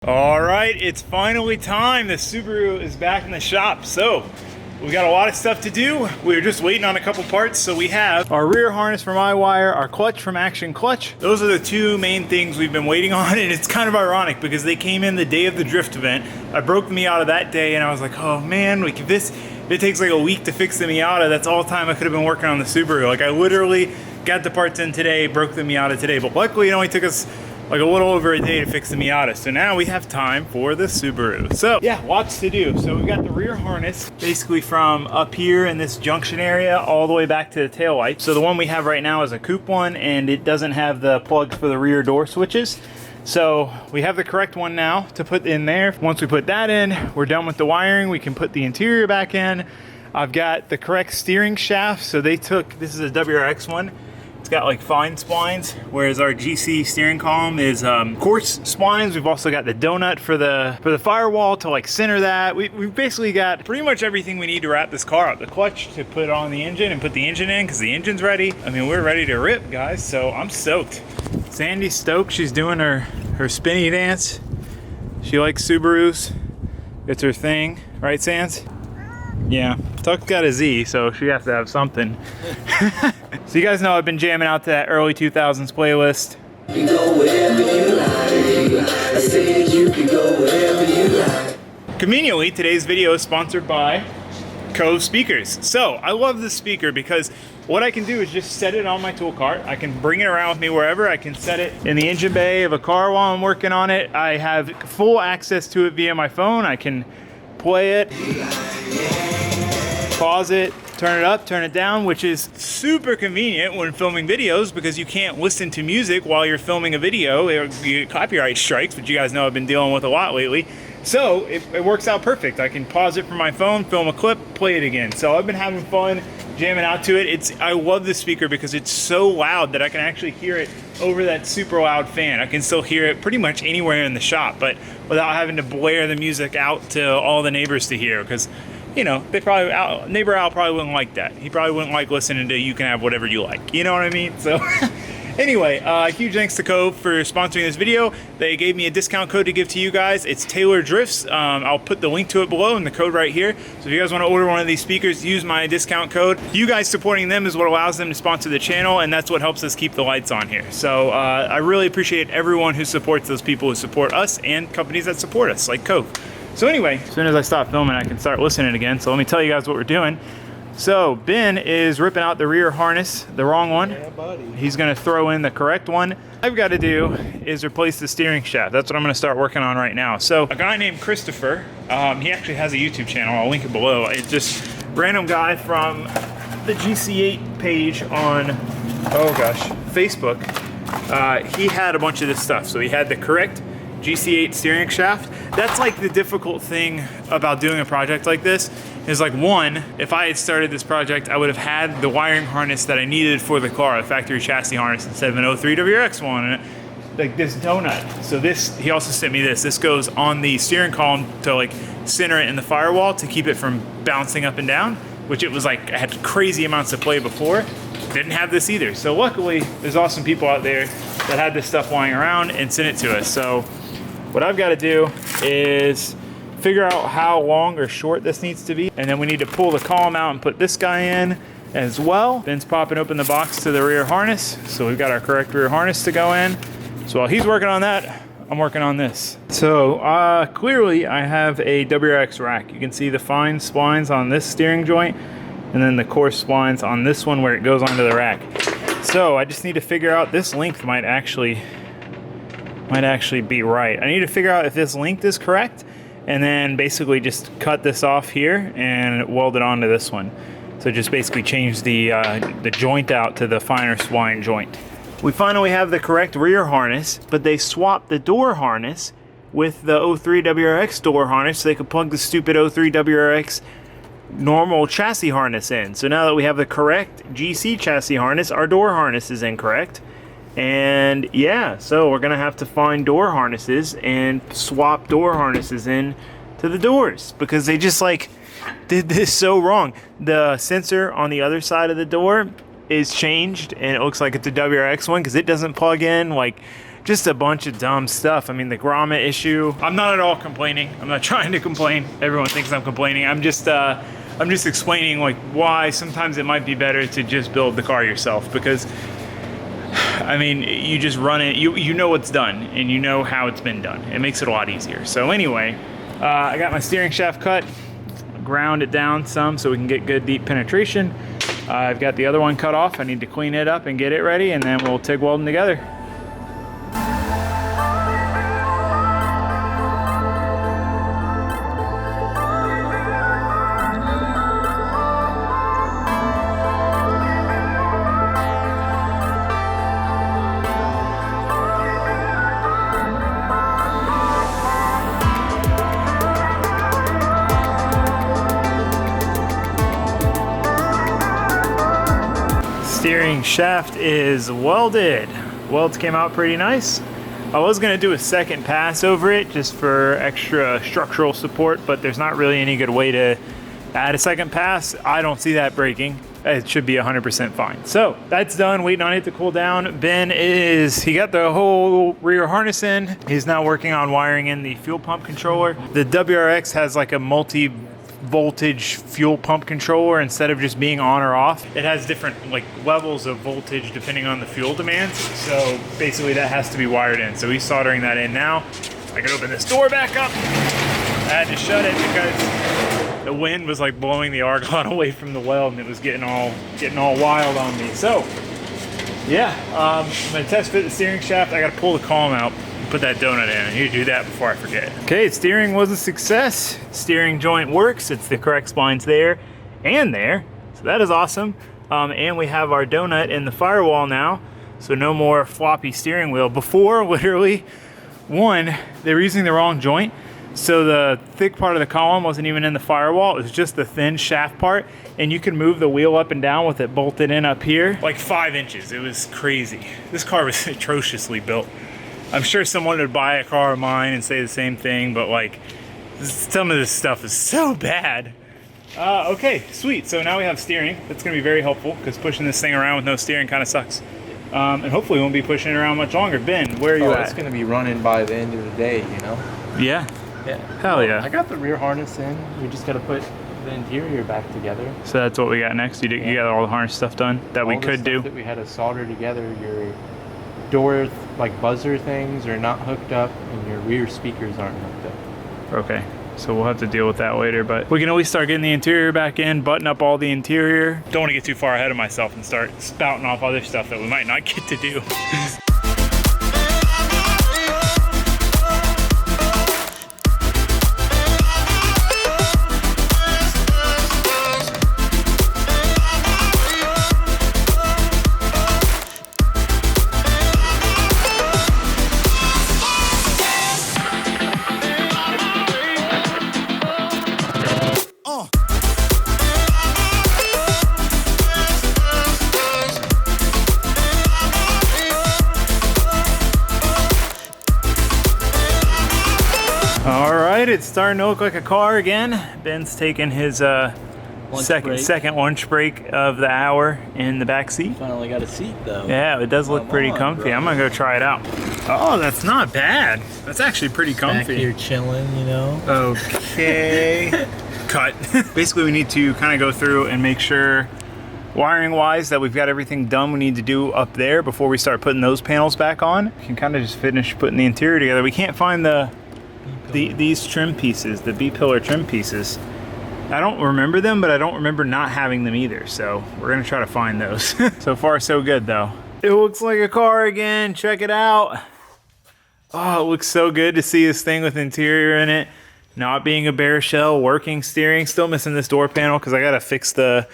All right, it's finally time. The Subaru is back in the shop. So we got a lot of stuff to do. We were just waiting on a couple parts. So we have our rear harness from iWire, our clutch from Action Clutch. Those are the two main things we've been waiting on. And it's kind of ironic because they came in the day of the drift event. I broke the Miata that day and I was like, oh man, it takes like a week to fix the Miata. That's all the time I could have been working on the Subaru. Like I literally got the parts in today, broke the Miata today. But luckily it only took us like a little over a day to fix the Miata. So now we have time for the Subaru. So yeah, lots to do. So we got the rear harness basically from up here in this junction area all the way back to the tail light. So the one we have right now is a coupe one and it doesn't have the plugs for the rear door switches. So we have the correct one now to put in there. Once we put that in, we're done with the wiring. We can put the interior back in. I've got the correct steering shaft. So this is a WRX one. It's got like fine splines, whereas our GC steering column is coarse splines. We've also got the donut for the firewall to like center that. We've basically got pretty much everything we need to wrap this car up. The clutch to put on the engine and put the engine in because the engine's ready. I mean, we're ready to rip, guys, so I'm stoked. Sandy's stoked. She's doing her spinny dance. She likes Subarus. It's her thing, right, Sands? Yeah, Tuck's got a Z, so she has to have something. So you guys know I've been jamming out to that early 2000s playlist. You go wherever you like. I said you can go wherever you like. Conveniently, today's video is sponsored by Cove speakers. So I love this speaker because what I can do is just set it on my tool cart. I can bring it around with me wherever. I can set it in the engine bay of a car while I'm working on it. I have full access to it via my phone. I can play it, pause it, turn it up, turn it down, which is super convenient when filming videos because you can't listen to music while you're filming a video. You get copyright strikes, which you guys know I've been dealing with a lot lately. So it works out perfect. I can pause it from my phone, film a clip, play it again. So I've been having fun jamming out to it. I love this speaker because it's so loud that I can actually hear it over that super loud fan. I can still hear it pretty much anywhere in the shop, but without having to blare the music out to all the neighbors to hear because you know, neighbor Al probably wouldn't like that. He probably wouldn't like listening to "You Can Have Whatever You Like." You know what I mean? So anyway, huge thanks to Cove for sponsoring this video. They gave me a discount code to give to you guys. It's Taylordrifts. I'll put the link to it below and the code right here. So if you guys want to order one of these speakers, use my discount code. You guys supporting them is what allows them to sponsor the channel, and that's what helps us keep the lights on here. So I really appreciate everyone who supports those people who support us and companies that support us, like Cove. So anyway, as soon as I stop filming, I can start listening again. So let me tell you guys what we're doing. So Ben is ripping out the rear harness, the wrong one. Yeah, buddy. He's gonna throw in the correct one. What I've got to do is replace the steering shaft. That's what I'm gonna start working on right now. So a guy named Christopher, he actually has a YouTube channel. I'll link it below. It's just random guy from the GC8 page on, oh gosh, Facebook. He had a bunch of this stuff. So he had the correct GC8 steering shaft. That's like the difficult thing about doing a project like this is like, one, if I had started this project, I would have had the wiring harness that I needed for the car, the factory chassis harness, instead of an 03 WRX one, and like this donut. So this, he also sent me this. This goes on the steering column to like center it in the firewall to keep it from bouncing up and down, which it was like, I had crazy amounts of play before. Didn't have this either. So luckily, there's awesome people out there that had this stuff lying around and sent it to us. So what I've got to do is figure out how long or short this needs to be. And then we need to pull the column out and put this guy in as well. Ben's popping open the box to the rear harness. So we've got our correct rear harness to go in. So while he's working on that, I'm working on this. So clearly I have a WRX rack. You can see the fine splines on this steering joint and then the coarse splines on this one where it goes onto the rack. So I just need to figure out this length might actually be right. I need to figure out if this length is correct and then basically just cut this off here and weld it onto this one. So just basically change the joint out to the finer spline joint. We finally have the correct rear harness, but they swapped the door harness with the 03 WRX door harness so they could plug the stupid 03 WRX normal chassis harness in. So now that we have the correct GC chassis harness, our door harness is incorrect. And yeah, so we're gonna have to find door harnesses and swap door harnesses in to the doors because they just like did this so wrong. The sensor on the other side of the door is changed and it looks like it's a WRX one because it doesn't plug in. Like just a bunch of dumb stuff. I mean, the grommet issue, I'm not at all complaining. I'm not trying to complain. Everyone thinks I'm complaining. I'm just explaining like why sometimes it might be better to just build the car yourself, because I mean, you just run it, you know what's done and you know how it's been done. It makes it a lot easier. So anyway, I got my steering shaft cut, ground it down some so we can get good deep penetration. I've got the other one cut off. I need to clean it up and get it ready, and then we'll TIG weld them together. Steering shaft is welded. Welds came out pretty nice. I was gonna do a second pass over it just for extra structural support, but there's not really any good way to add a second pass. I don't see that breaking. It should be 100% fine. So that's done, waiting on it to cool down. Ben he got the whole rear harness in. He's now working on wiring in the fuel pump controller. The WRX has like a multi-voltage fuel pump controller. Instead of just being on or off, it has different like levels of voltage depending on the fuel demands. So basically that has to be wired in. So he's soldering that in now. I can open this door back up. I had to shut it because the wind was like blowing the argon away from the weld and it was getting all wild on me. So yeah, I'm gonna test fit the steering shaft. I gotta pull the column out, put that donut in. I need to do that before I forget. Okay, steering was a success. Steering joint works. It's the correct splines there and there. So that is awesome. And we have our donut in the firewall now. So no more floppy steering wheel. Before, literally, they were using the wrong joint. So the thick part of the column wasn't even in the firewall. It was just the thin shaft part. And you could move the wheel up and down with it bolted in up here. Like 5 inches. It was crazy. This car was atrociously built. I'm sure someone would buy a car of mine and say the same thing, but like, some of this stuff is so bad. Okay, sweet. So now we have steering. That's gonna be very helpful because pushing this thing around with no steering kind of sucks. And hopefully we won't be pushing it around much longer. Ben, where are you at? It's gonna be running by the end of the day, you know? Yeah? Yeah. Hell yeah. I got the rear harness in. We just gotta put the interior back together. So that's what we got next? You got all the harness stuff done that we could do? That we had to solder together. Your door like buzzer things are not hooked up and your rear speakers aren't hooked up. Okay, so we'll have to deal with that later, but we can always start getting the interior back in, button up all the interior. Don't want to get too far ahead of myself and start spouting off other stuff that we might not get to do. It's starting to look like a car again. Ben's taking his second lunch break of the hour in the back seat. Finally got a seat though. Yeah, it does look pretty comfy. Bro. I'm gonna go try it out. Oh, that's not bad. That's actually pretty comfy. Back here chilling, you know. Okay. Cut. Basically, we need to kind of go through and make sure, wiring wise, that we've got everything done we need to do up there before we start putting those panels back on. We can kind of just finish putting the interior together. We can't find these trim pieces, the B-pillar trim pieces. I don't remember them, but I don't remember not having them either. So we're gonna try to find those. So far, so good though. It looks like a car again. Check it out. Oh, it looks so good to see this thing with interior in it. Not being a bare shell, working steering. Still missing this door panel because I gotta fix I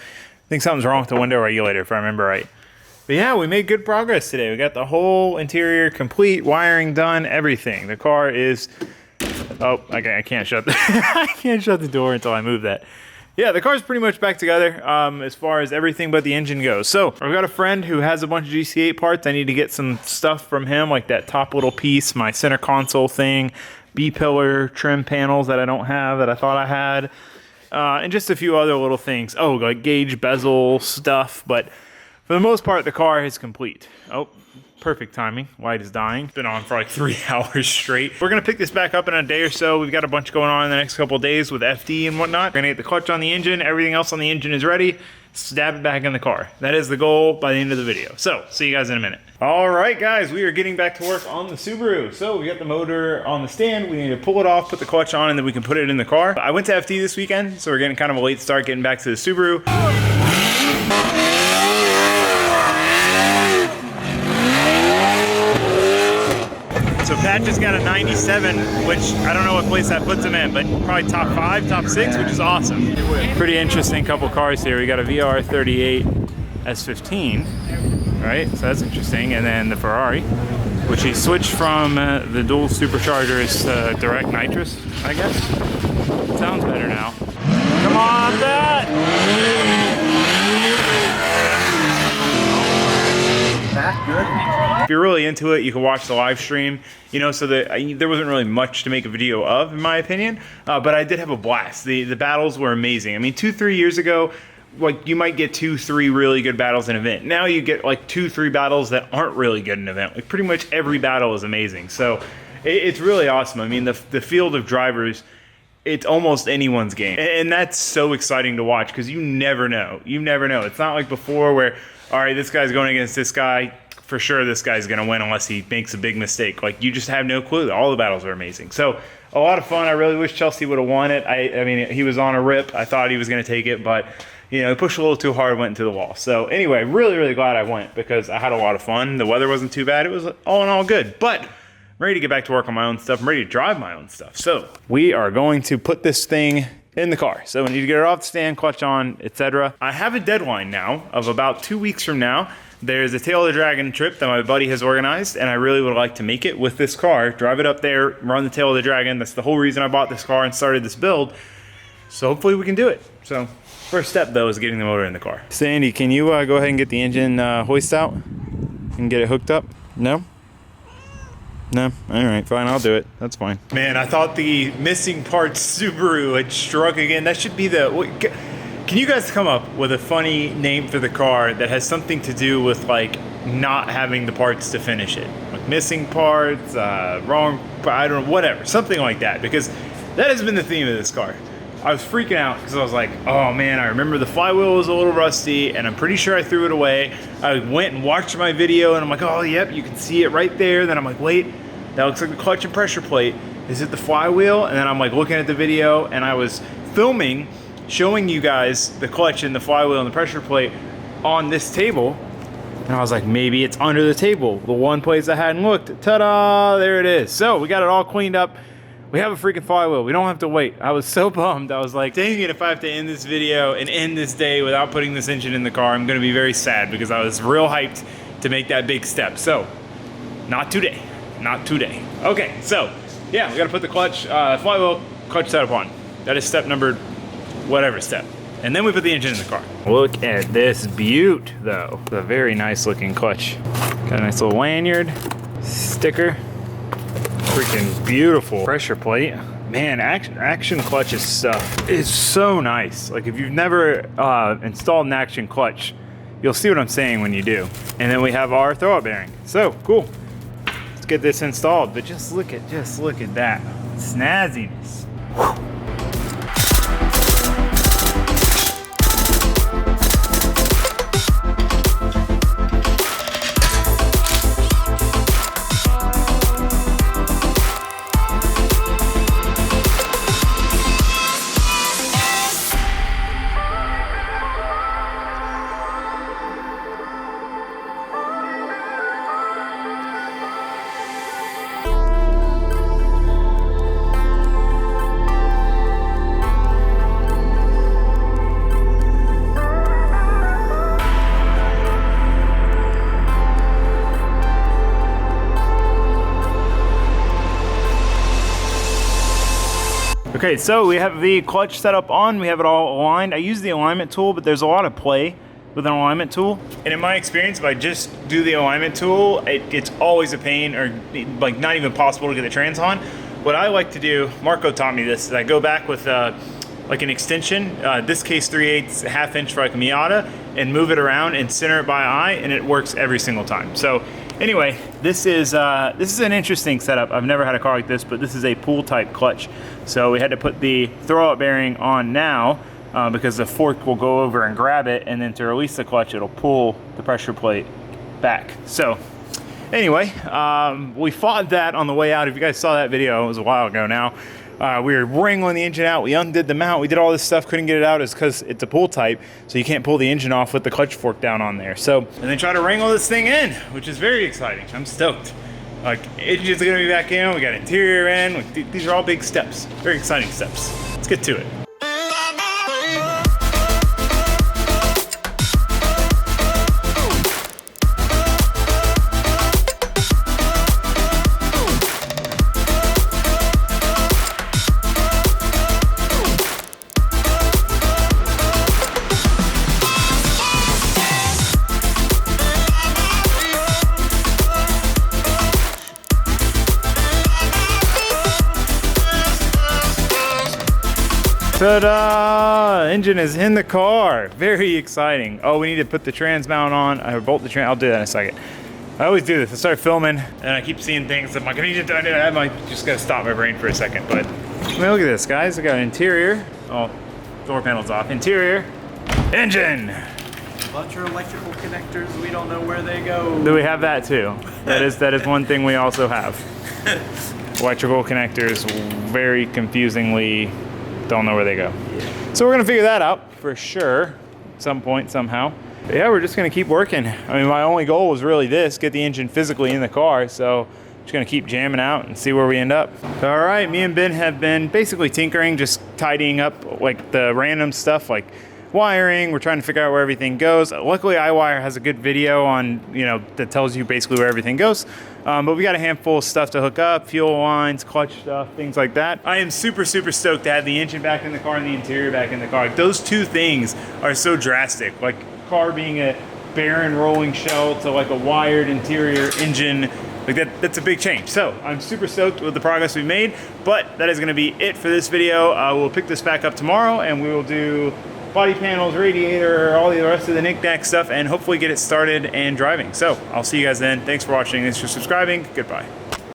think something's wrong with the window regulator if I remember right. But yeah, we made good progress today. We got the whole interior complete, wiring done, everything. The car is, oh, okay, I can't shut I can't shut the door until I move that. Yeah, the car's pretty much back together as far as everything but the engine goes. So I've got a friend who has a bunch of GC8 parts. I need to get some stuff from him, like that top little piece, my center console thing, B-pillar trim panels that I don't have that I thought I had, and just a few other little things. Oh, like gauge bezel stuff, but for the most part, the car is complete. Oh, Perfect timing. Light is dying. Been on for like 3 hours straight. We're gonna pick this back up in a day or so. We've got a bunch going on in the next couple of days with FD and whatnot. We're gonna get the clutch on the engine. Everything else on the engine is ready. Stab it back in the car. That is the goal by the end of the video. So, see you guys in a minute. All right, guys, we are getting back to work on the Subaru. So we got the motor on the stand. We need to pull it off, put the clutch on, and then we can put it in the car. I went to FD this weekend, so we're getting kind of a late start getting back to the Subaru. So Pat just got a 97, which I don't know what place that puts him in, but probably top 5, top 6, which is awesome. Pretty interesting couple cars here. We got a VR38 S15, right? So that's interesting. And then the Ferrari, which he switched from the dual superchargers to direct nitrous, I guess. Sounds better now. Come on, Pat! If you're really into it, you can watch the live stream, you know, so that there wasn't really much to make a video of, in my opinion, but I did have a blast. The battles were amazing. I mean, 2-3 years ago, like, you might get 2-3 really good battles in an event. Now you get like 2-3 battles that aren't really good in an event. Like, pretty much every battle is amazing. So it's really awesome. I mean, the field of drivers, it's almost anyone's game. And that's so exciting to watch because you never know. You never know. It's not like before where, all right, this guy's going against this guy. For sure this guy's going to win unless he makes a big mistake. Like, you just have no clue. All the battles are amazing. So, a lot of fun. I really wish Chelsea would have won it. I mean, he was on a rip. I thought he was going to take it, but, you know, he pushed a little too hard, went into the wall. So, anyway, really, really glad I went because I had a lot of fun. The weather wasn't too bad. It was all in all good. But I'm ready to get back to work on my own stuff. I'm ready to drive my own stuff. So, we are going to put this thing in the car. So, we need to get it off the stand, clutch on, etc. I have a deadline now of about 2 weeks from now. There's a Tail of the Dragon trip that my buddy has organized, and I really would like to make it with this car, drive it up there, run the Tail of the Dragon. That's the whole reason I bought this car and started this build. So hopefully we can do it. So first step though is getting the motor in the car. Sandy, can you go ahead and get the engine hoist out and get it hooked up? No? No? All right, fine, I'll do it. That's fine. Man, I thought the missing parts Subaru had struck again. That should be the... Can you guys come up with a funny name for the car that has something to do with, like, not having the parts to finish it? Like missing parts, wrong, I don't know, whatever. Something like that, because that has been the theme of this car. I was freaking out because I was like, oh man, I remember the flywheel was a little rusty and I'm pretty sure I threw it away. I went and watched my video and I'm like, oh yep, you can see it right there. Then I'm like, wait, that looks like the clutch and pressure plate. Is it the flywheel? And then I'm like looking at the video and I was filming, showing you guys the clutch and the flywheel and the pressure plate on this table. And I was like, maybe it's under the table. The one place I hadn't looked. Ta-da, there it is. So we got it all cleaned up. We have a freaking flywheel. We don't have to wait. I was so bummed. I was like, dang it, if I have to end this video and end this day without putting this engine in the car, I'm gonna be very sad because I was real hyped to make that big step. So, not today, not today. Okay, so, yeah, we gotta put the clutch, flywheel, clutch setup on. That is step number, whatever step. And then we put the engine in the car. Look at this beaut, though. It's a very nice looking clutch. Got a nice little lanyard, sticker. Freaking beautiful pressure plate. Man, action clutches stuff is so nice. Like if you've never installed an action clutch, you'll see what I'm saying when you do. And then we have our throwout bearing. So cool. Let's get this installed. But just look at that snazziness. Whew. Okay, so we have the clutch set up on, we have it all aligned. I use the alignment tool, but there's a lot of play with an alignment tool. And in my experience, if I just do the alignment tool, it's always a pain or like not even possible to get the trans on. What I like to do, Marco taught me this, is I go back with like an extension, this case 3/8 1/2 inch for like a Miata, and move it around and center it by eye, and it works every single time. So Anyway, this is an interesting setup. I've never had a car like this, but this is a pull type clutch. So we had to put the throw up bearing on now because the fork will go over and grab it, and then to release the clutch, it'll pull the pressure plate back. So anyway, we fought that on the way out. If you guys saw that video, it was a while ago now. We were wrangling the engine out. We undid the mount. We did all this stuff. Couldn't get it out. It's because it's a pull type, so you can't pull the engine off with the clutch fork down on there. So, and then try to wrangle this thing in, which is very exciting. I'm stoked. Like, engine's gonna be back in. We got interior in. These are all big steps. Very exciting steps. Let's get to it. Ta-da! Engine is in the car. Very exciting. Oh, we need to put the trans mount on. I bolt the trans. I'll do that in a second. I always do this. I start filming and I keep seeing things. I'm like, I might just gotta stop my brain for a second. But I mean, look at this, guys. I got an interior. Oh, door panel's off. Interior, engine. But your electrical connectors, we don't know where they go. Do we have that too? That is one thing we also have. Electrical connectors, very confusingly. Don't know where they go. Yeah. So we're gonna figure that out for sure at some point, somehow. But yeah, we're just gonna keep working. I mean, my only goal was really this, get the engine physically in the car. So just gonna keep jamming out and see where we end up. All right, me and Ben have been basically tinkering, just tidying up like the random stuff like wiring. We're trying to figure out where everything goes. Luckily, iWire has a good video on, that tells you basically where everything goes. But we got a handful of stuff to hook up, fuel lines, clutch stuff, things like that. I am super, super stoked to have the engine back in the car and the interior back in the car. Like, those two things are so drastic. Like, car being a barren rolling shell to like a wired interior engine. Like that's a big change. So I'm super stoked with the progress we've made, but that is gonna be it for this video. We'll pick this back up tomorrow and we will do body panels, radiator, all the rest of the knick-knack stuff, and hopefully get it started and driving. So I'll see you guys then. Thanks for watching. Thanks for subscribing. Goodbye.